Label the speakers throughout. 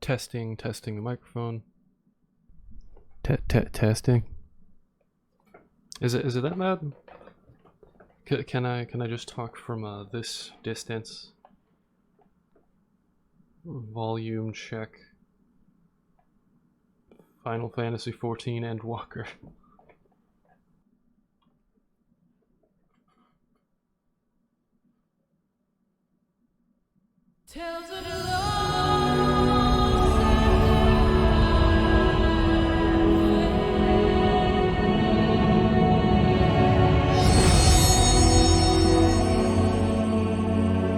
Speaker 1: Testing the microphone. Testing. Is it that bad? Can I just talk from this distance? Volume check. Final Fantasy XIV Endwalker.
Speaker 2: Tales of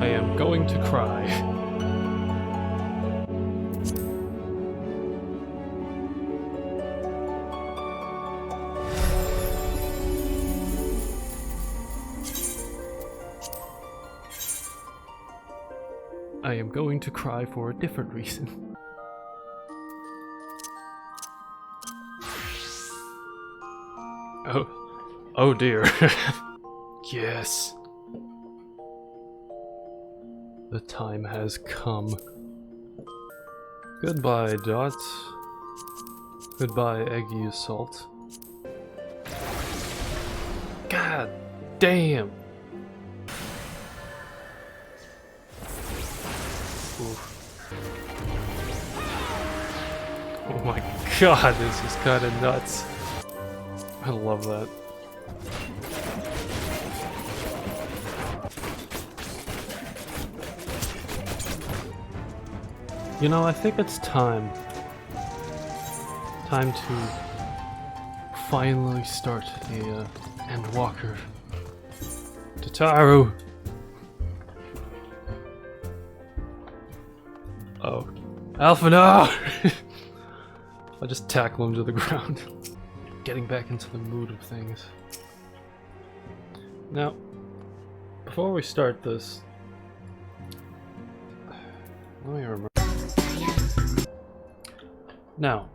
Speaker 1: I am going to cry. I am going to cry for a different reason. Oh dear. Yes. The time has come. Goodbye, Dot. Goodbye, Eggy Assault. God damn! Oof. Oh my god, this is kinda nuts. I love that. You know, I think it's time to finally start the Endwalker. Tataru! Oh. Alpha, no! I'll just tackle him to the ground. Getting back into the mood of things. Now, before we start this, let me remember. Now,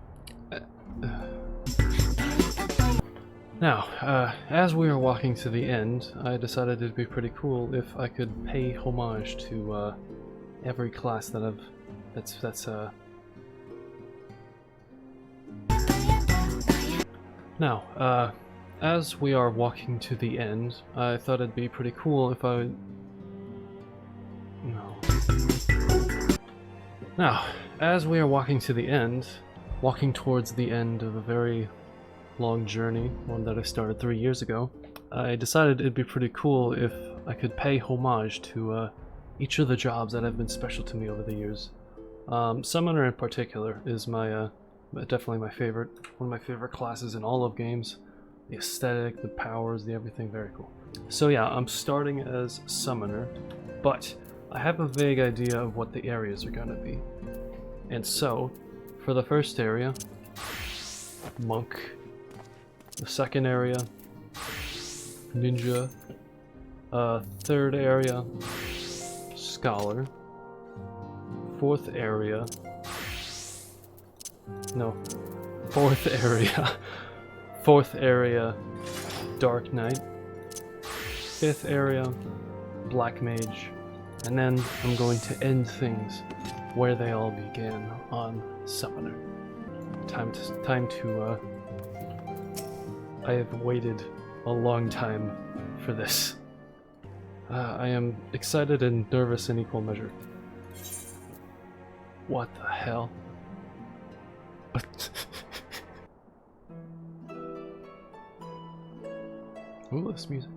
Speaker 1: as we are walking to the end, I decided it'd be pretty cool if I could pay homage to every class that Now, as we are walking to the end, I thought it'd be pretty cool if I would... No. Now, as we are walking to the end, walking towards the end of a very long journey, one that I started 3 years ago, I decided it'd be pretty cool if I could pay homage to each of the jobs that have been special to me over the years. Summoner in particular is my definitely my favorite, one of my favorite classes in all of games. The aesthetic, the powers, the everything, very cool. So yeah, I'm starting as Summoner, but I have a vague idea of what the areas are gonna be. And so, for the first area, Monk. The second area, Ninja. Third area, Scholar. Fourth area, Dark Knight. Fifth area, Black Mage. And then I'm going to end things where they all began, on Summoner. Time to I have waited a long time for this. I am excited and nervous in equal measure. What the hell? Ooh, this music.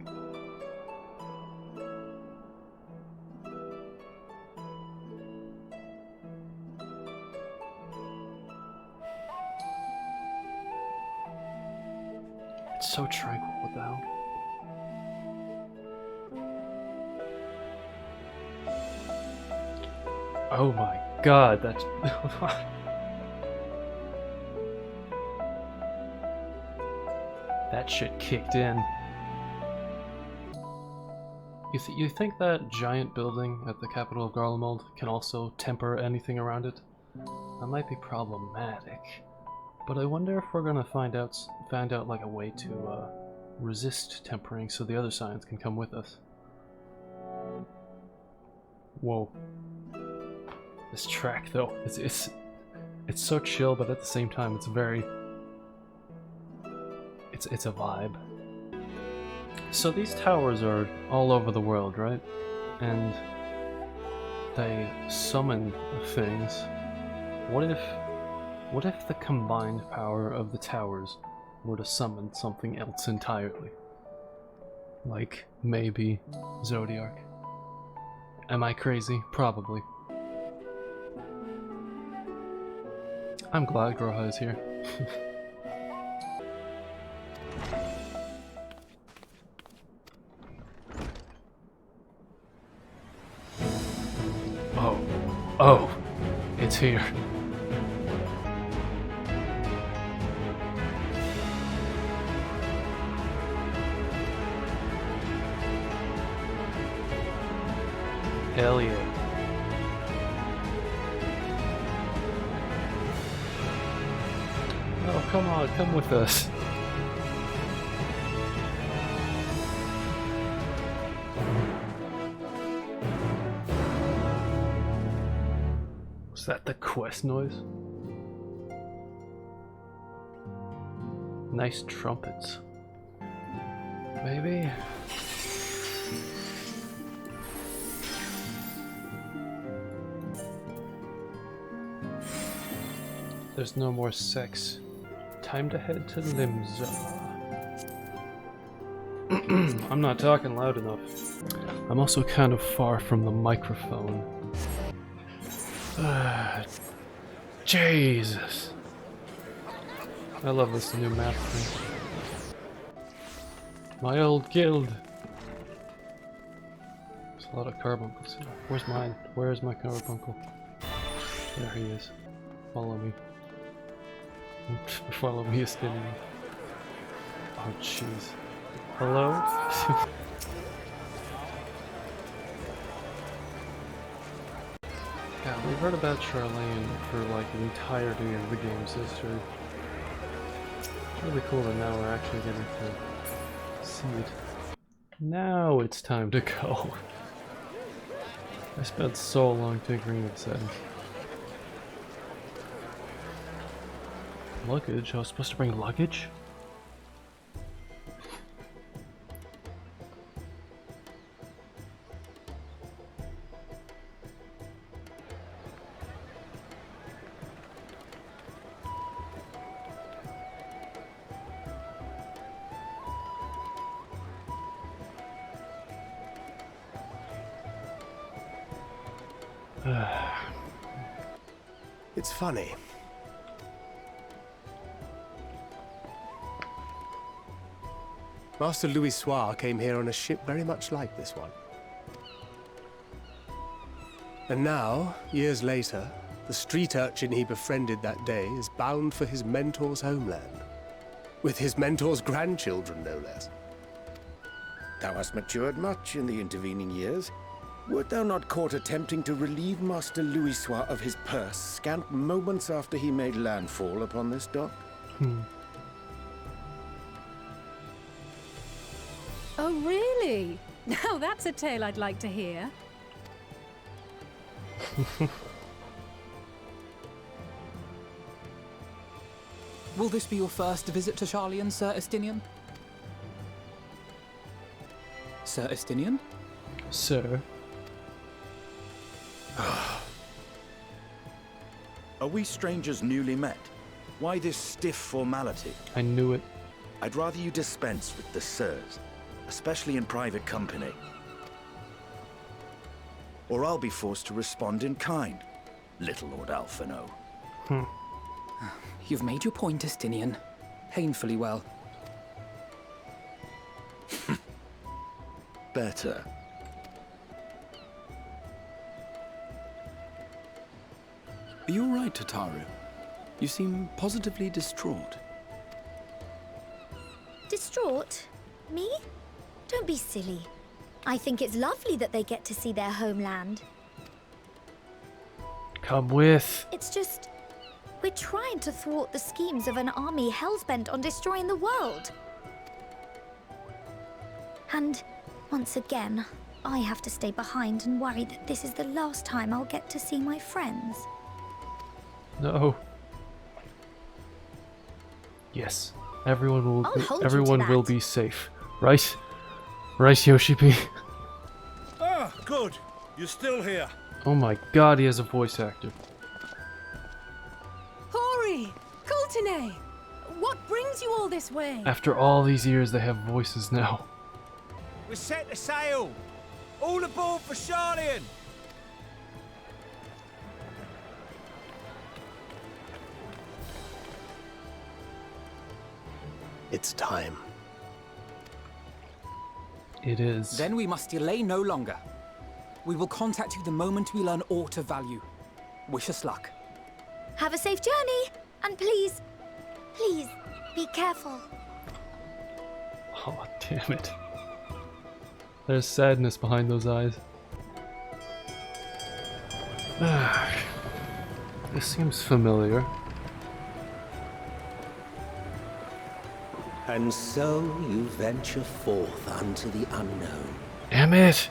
Speaker 1: It's so tranquil, what the hell? Oh my god, that's... That shit kicked in. You think that giant building at the capital of Garlemald can also temper anything around it? That might be problematic. But I wonder if we're gonna find out like a way to resist tempering so the other signs can come with us. Whoa. This track though, it's It's so chill, but at the same time, it's very... It's a vibe. So these towers are all over the world, right? And they summon things. What if the combined power of the towers were to summon something else entirely? Like, maybe Zodiac. Am I crazy? Probably. I'm glad Groha is here. Oh, it's here. Hell yeah. Oh, come on, come with us. Was that the quest noise? Nice trumpets. Maybe? There's no more sex. Time to head to Limza. I'm not talking loud enough. I'm also kind of far from the microphone. Jesus. I love this new map thing. My old guild. There's a lot of carbuncles here. Where's mine? Where's my carbuncle? There he is. Follow me. Follow me, Estinian. Oh, jeez. Hello? Yeah, we've heard about Charlene for like the entirety of the game's history. It's really cool that now we're actually getting to see it. Now it's time to go. I spent so long tinkering with settings. Luggage? I was supposed to bring luggage?
Speaker 2: It's funny. Master Louis Soir came here on a ship very much like this one. And now, years later, the street urchin he befriended that day is bound for his mentor's homeland. With his mentor's grandchildren, no less.
Speaker 3: Thou hast matured much in the intervening years. Wert thou not caught attempting to relieve Master Louis Soir of his purse scant moments after he made landfall upon this dock?
Speaker 4: Oh, really? Now that's a tale I'd like to hear.
Speaker 5: Will this be your first visit to Charlian, Sir Estinian? Sir Estinian?
Speaker 1: Sir.
Speaker 3: Are we strangers newly met? Why this stiff formality?
Speaker 1: I knew it.
Speaker 3: I'd rather you dispense with the sirs, especially in private company. Or I'll be forced to respond in kind, little Lord Alphino.
Speaker 5: You've made your point, Estinian. Painfully well.
Speaker 3: Better.
Speaker 6: Are you all right, Tataru? You seem positively distraught.
Speaker 7: Distraught? Me? Don't be silly. I think it's lovely that they get to see their homeland.
Speaker 1: Come with.
Speaker 7: It's just... we're trying to thwart the schemes of an army hellbent on destroying the world. And, once again, I have to stay behind and worry that this is the last time I'll get to see my friends.
Speaker 1: No. Yes. Everyone
Speaker 7: I'll hold you to
Speaker 1: everyone will
Speaker 7: that.
Speaker 1: be safe. Right? Right, Yoshi P?
Speaker 8: Ah, good. You're still here.
Speaker 1: Oh my god, he has a voice actor.
Speaker 4: Hori! Coulternay! What brings you all this way?
Speaker 1: After all these years, they have voices now.
Speaker 8: We're set to sail. All aboard for Charlian.
Speaker 2: It's time.
Speaker 1: It is.
Speaker 5: Then we must delay no longer. We will contact you the moment we learn aught of value. Wish us luck.
Speaker 7: Have a safe journey, and please, please, be careful.
Speaker 1: Oh, damn it. There's sadness behind those eyes. This seems familiar.
Speaker 9: And so you venture forth unto the unknown.
Speaker 1: Damn it!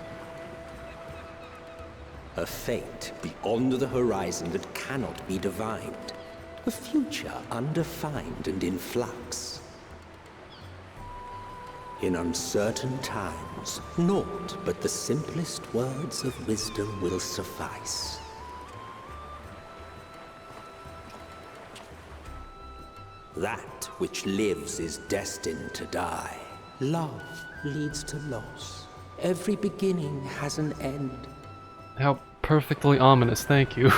Speaker 9: A fate beyond the horizon that cannot be divined. A future undefined and in flux. In uncertain times, naught but the simplest words of wisdom will suffice. That which lives is destined to die. Love leads to loss. Every beginning has an end.
Speaker 1: How perfectly ominous, thank you.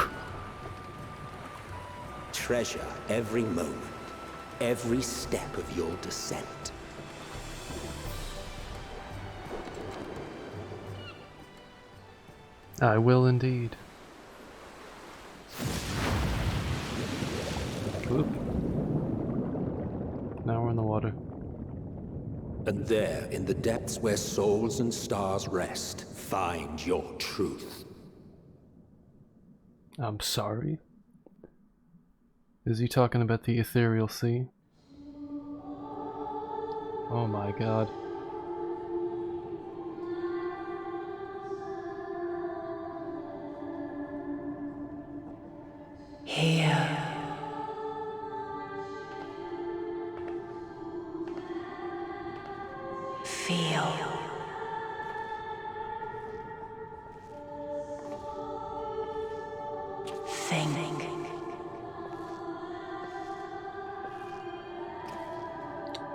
Speaker 9: Treasure every moment, every step of your descent.
Speaker 1: I will indeed. Oop. Now we're in the water.
Speaker 9: And there, in the depths where souls and stars rest, find your truth.
Speaker 1: I'm sorry? Is he talking about the ethereal sea? Oh my god.
Speaker 10: Here. Feel. Think.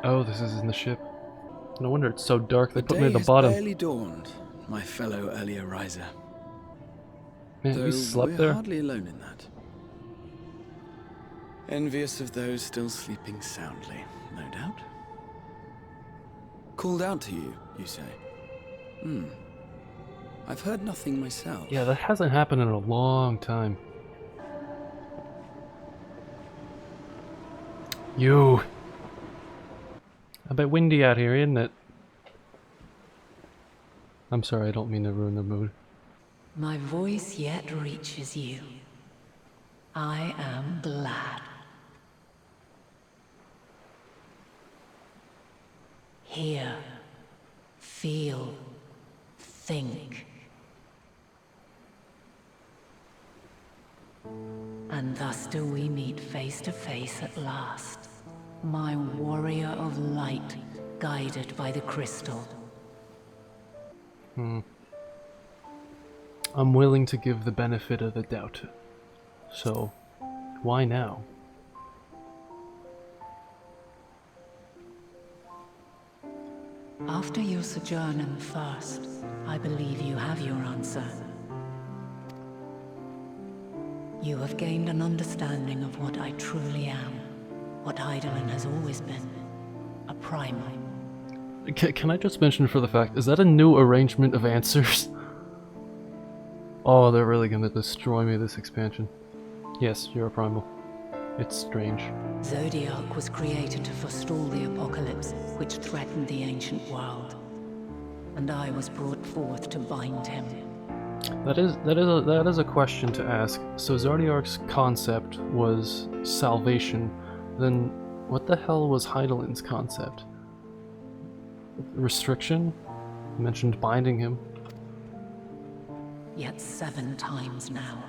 Speaker 1: Oh, this is in the ship. No wonder it's so dark. They
Speaker 6: The
Speaker 1: put me
Speaker 6: day
Speaker 1: at the
Speaker 6: has
Speaker 1: bottom.
Speaker 6: barely dawned, my fellow earlier riser.
Speaker 1: Man,
Speaker 6: Though
Speaker 1: you slept
Speaker 6: we're
Speaker 1: there?
Speaker 6: hardly alone in that. Envious of those still sleeping soundly, no doubt. Called out to you, you say? I've heard nothing myself.
Speaker 1: Yeah, that hasn't happened in a long time. You. A bit windy out here, isn't it? I'm sorry, I don't mean to ruin the mood.
Speaker 10: My voice yet reaches you. I am glad. Hear, feel, think. And thus do we meet face to face at last. My warrior of light, guided by the crystal.
Speaker 1: I'm willing to give the benefit of the doubt. So, why now?
Speaker 10: After your sojourn in the First, I believe you have your answer. You have gained an understanding of what I truly am, what Eidolon has always been, a primal.
Speaker 1: Can I just mention for the fact, is that a new arrangement of answers? Oh, they're really gonna destroy me this expansion. Yes, you're a primal. It's strange.
Speaker 10: Zodiac was created to forestall the apocalypse which threatened the ancient world. And I was brought forth to bind him.
Speaker 1: That is a question to ask. So Zodiac's concept was salvation, then what the hell was Heidelon's concept? Restriction? You mentioned binding him.
Speaker 10: Yet 7 times now,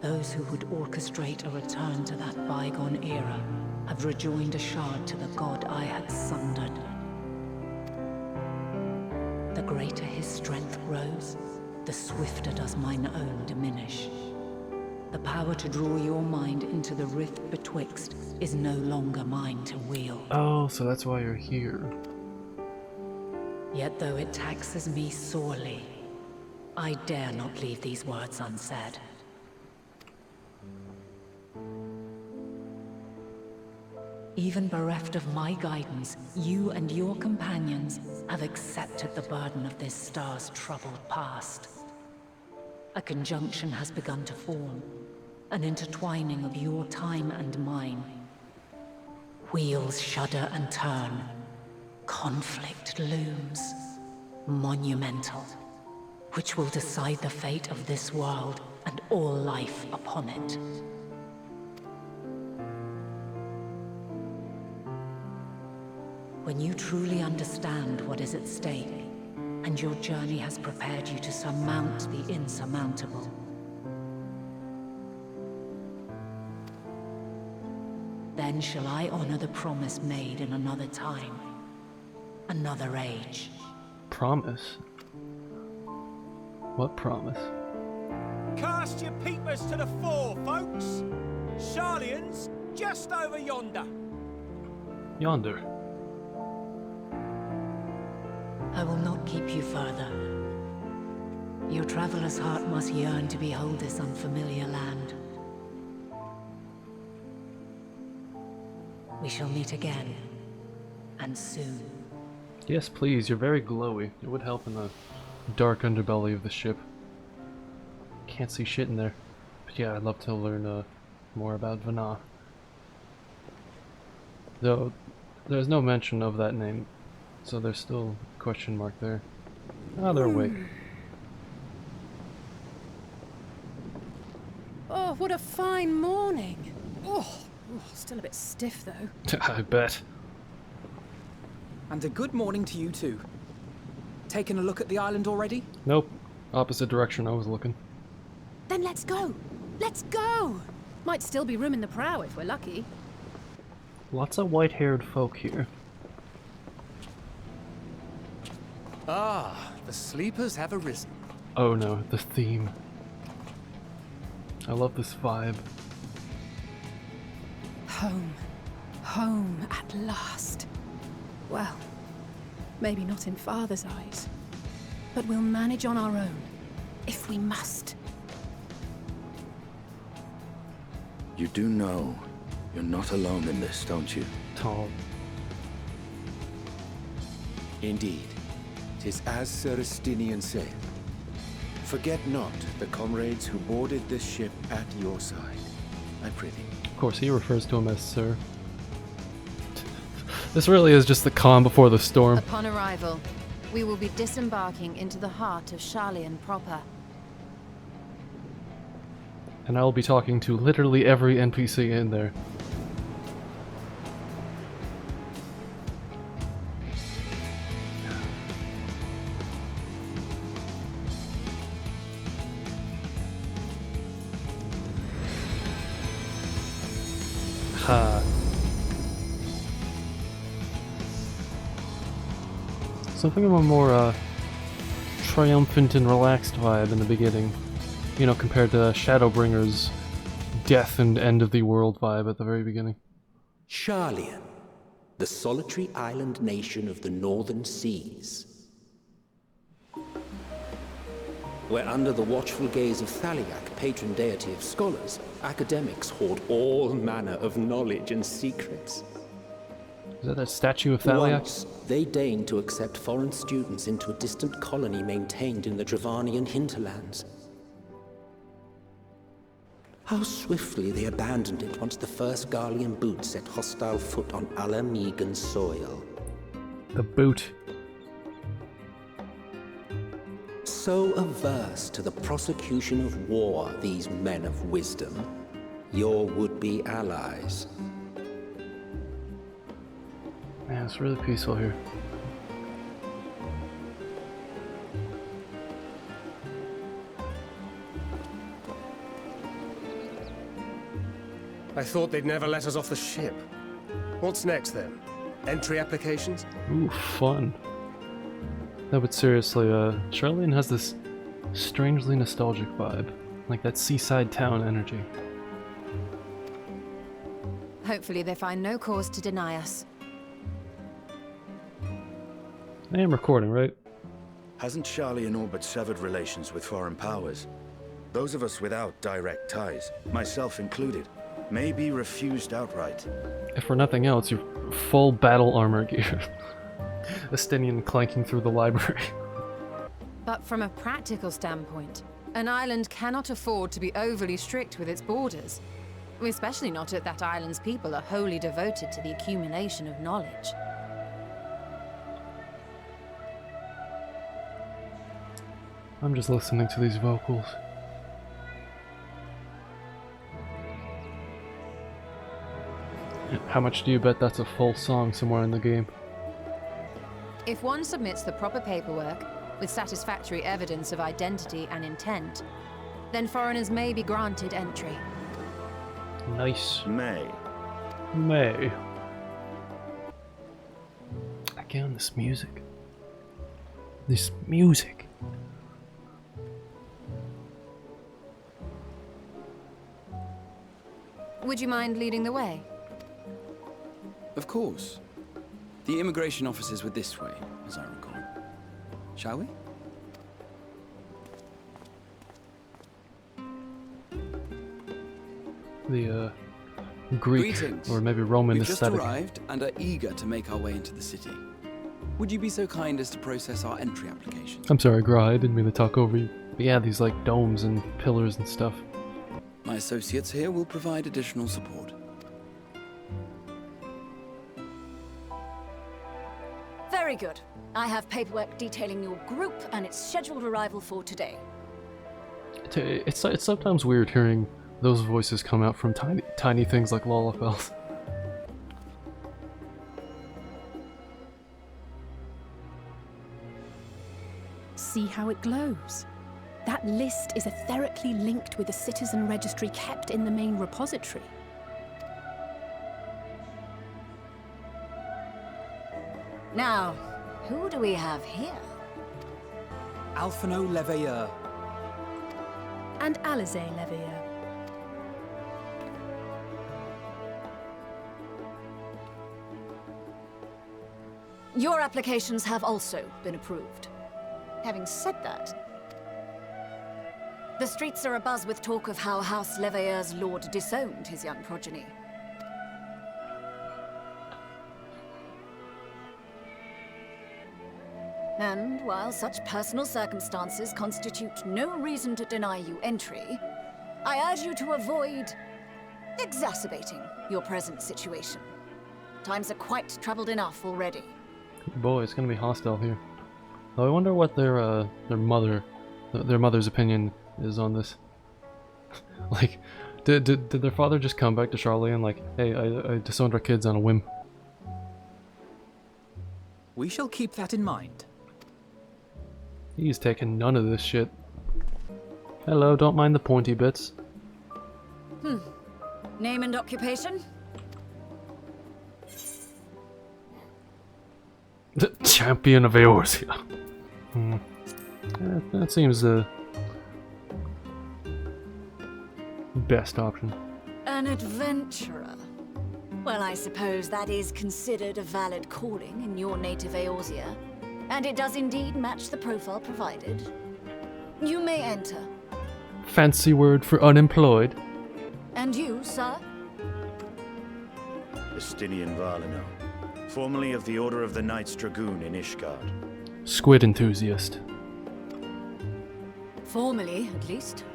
Speaker 10: Those who would orchestrate a return to that bygone era have rejoined a shard to the god I had sundered. The greater his strength grows, the swifter does mine own diminish. The power to draw your mind into the rift betwixt is no longer mine to wield.
Speaker 1: Oh, so that's why you're here.
Speaker 10: Yet though it taxes me sorely, I dare not leave these words unsaid. Even bereft of my guidance, you and your companions have accepted the burden of this star's troubled past. A conjunction has begun to form, an intertwining of your time and mine. Wheels shudder and turn. Conflict looms, monumental, which will decide the fate of this world and all life upon it. When you truly understand what is at stake, and your journey has prepared you to surmount the insurmountable, then shall I honor the promise made in another time, another age.
Speaker 1: Promise? What promise?
Speaker 8: Cast your peepers to the fore, folks. Sharlayan's just over yonder.
Speaker 1: Yonder.
Speaker 10: I will not keep you further. Your traveler's heart must yearn to behold this unfamiliar land. We shall meet again, and soon.
Speaker 1: Yes, please. You're very glowy. It would help in the dark underbelly of the ship. Can't see shit in there. But yeah, I'd love to learn more about Vana. Though, there's no mention of that name, so there's still a question mark there. Ah, they're awake.
Speaker 4: Oh, what a fine morning. Oh, still a bit stiff though.
Speaker 1: I bet.
Speaker 5: And a good morning to you too. Taking a look at the island already?
Speaker 1: Nope. Opposite direction I was looking.
Speaker 4: Then let's go. Let's go. Might still be room in the prow if we're lucky.
Speaker 1: Lots of white-haired folk here.
Speaker 2: Ah, the sleepers have arisen.
Speaker 1: Oh no, the theme. I love this vibe.
Speaker 4: Home. Home at last. Well, maybe not in Father's eyes, but we'll manage on our own, if we must.
Speaker 3: You do know you're not alone in this, don't you?
Speaker 1: Tom.
Speaker 3: Indeed. 'Tis as Sir Estinian said. Forget not the comrades who boarded this ship at your side, I prithee.
Speaker 1: Of course, he refers to him as Sir. This really is just the calm before the storm.
Speaker 11: Upon arrival, we will be disembarking into the heart of Sharlayan proper.
Speaker 1: And I'll be talking to literally every NPC in there. Ha. Something of a more triumphant and relaxed vibe in the beginning. You know, compared to Shadowbringer's death and end of the world vibe at the very beginning.
Speaker 9: Sharlayan, the solitary island nation of the northern seas. Where under the watchful gaze of Thaliak, patron deity of scholars, academics hoard all manner of knowledge and secrets.
Speaker 1: Is that a statue of Thaliak?
Speaker 9: Once, they deigned to accept foreign students into a distant colony maintained in the Dravanian hinterlands. How swiftly they abandoned it once the first Garlean boot set hostile foot on Alamegan soil.
Speaker 1: The boot.
Speaker 9: So averse to the prosecution of war, these men of wisdom, your would-be allies.
Speaker 1: Man, it's really peaceful here.
Speaker 2: I thought they'd never let us off the ship. What's next then? Entry applications?
Speaker 1: Ooh, fun. No, but seriously, Charlene has this strangely nostalgic vibe. Like that seaside town energy.
Speaker 11: Hopefully they find no cause to deny us.
Speaker 1: I am recording, right?
Speaker 3: Hasn't Charlian all but severed relations with foreign powers? Those of us without direct ties, myself included, may be refused outright.
Speaker 1: If for nothing else, you're full battle armor gear. Estinian clanking through the library.
Speaker 11: But from a practical standpoint, an island cannot afford to be overly strict with its borders. Especially not if that island's people are wholly devoted to the accumulation of knowledge.
Speaker 1: I'm just listening to these vocals. How much do you bet that's a full song somewhere in the game?
Speaker 11: If one submits the proper paperwork, with satisfactory evidence of identity and intent, then foreigners may be granted entry.
Speaker 1: Nice.
Speaker 3: May.
Speaker 1: Again, this music. This music.
Speaker 11: Would you mind leading the way?
Speaker 6: Of course. The immigration officers were this way, as I recall. Shall we?
Speaker 1: The Greek
Speaker 6: Greetings.
Speaker 1: or maybe Roman
Speaker 6: We've just
Speaker 1: aesthetic.
Speaker 6: arrived and are eager to make our way into the city. Would you be so kind as to process our entry application?
Speaker 1: I'm sorry, Gra, I didn't mean to talk over you. But yeah, these like domes and pillars and stuff.
Speaker 6: My associates here will provide additional support.
Speaker 12: Very good. I have paperwork detailing your group and its scheduled arrival for today.
Speaker 1: It's sometimes weird hearing those voices come out from tiny things like Lalafels.
Speaker 4: See how it glows? That list is etherically linked with the citizen registry kept in the main repository.
Speaker 12: Now, who do we have here?
Speaker 5: Alphino Leveilleur.
Speaker 4: And Alize Leveilleur.
Speaker 12: Your applications have also been approved. Having said that, the streets are abuzz with talk of how House Leveilleur's lord disowned his young progeny. And while such personal circumstances constitute no reason to deny you entry, I urge you to avoid exacerbating your present situation. Times are quite troubled enough already.
Speaker 1: Boy, it's gonna be hostile here. Though I wonder what their mother's opinion is on this. Like, did their father just come back to Charlie and like, hey, I disowned our kids on a whim?
Speaker 5: We shall keep that in mind.
Speaker 1: He's taking none of this shit. Hello, don't mind the pointy bits.
Speaker 12: Name and occupation?
Speaker 1: The champion of Eorzea. That seems the best option.
Speaker 12: An adventurer. Well, I suppose that is considered a valid calling in your native Eorzea. And it does indeed match the profile provided. You may enter.
Speaker 1: Fancy word for unemployed.
Speaker 12: And you, sir?
Speaker 3: Estinian Valino, formerly of the Order of the Knights Dragoon in Ishgard.
Speaker 1: Squid enthusiast.
Speaker 12: Formerly, at least.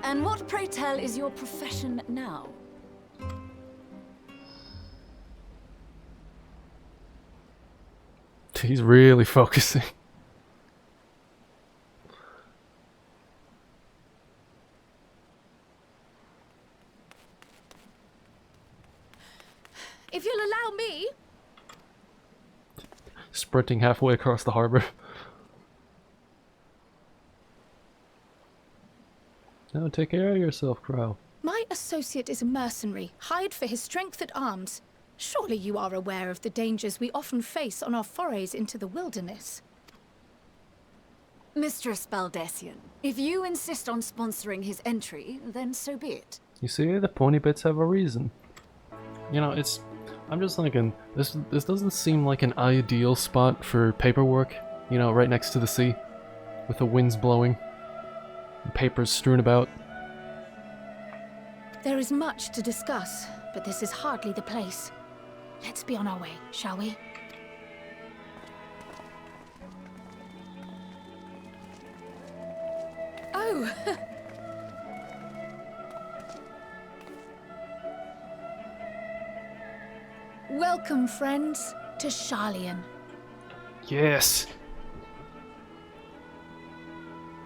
Speaker 12: And what, pray tell, is your profession now?
Speaker 1: He's really focusing.
Speaker 4: If you'll allow me...
Speaker 1: Sprinting halfway across the harbor. No, take care of yourself, Crow.
Speaker 4: My associate is a mercenary, hired for his strength at arms. Surely you are aware of the dangers we often face on our forays into the wilderness.
Speaker 12: Mistress Baldessian, if you insist on sponsoring his entry, then so be it.
Speaker 1: You see, the pony bits have a reason. You know, I'm just thinking, this doesn't seem like an ideal spot for paperwork, you know, right next to the sea, with the winds blowing, and papers strewn about.
Speaker 4: There is much to discuss, but this is hardly the place. Let's be on our way, shall we? Oh! Welcome, friends, to Sharlayan.
Speaker 1: Yes!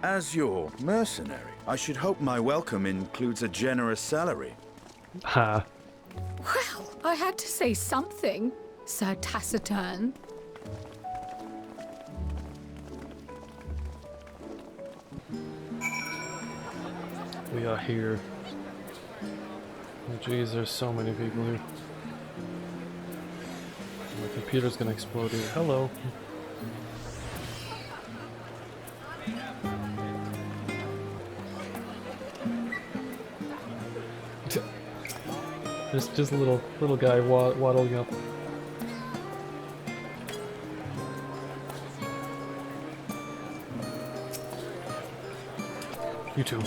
Speaker 13: As your mercenary, I should hope my welcome includes a generous salary.
Speaker 1: Ha.
Speaker 4: Well, I had to say something, Sir Taciturn.
Speaker 1: We are here. Oh, jeez, there's so many people here. My computer's gonna explode here. Hello. There's just a little guy waddling up. You too.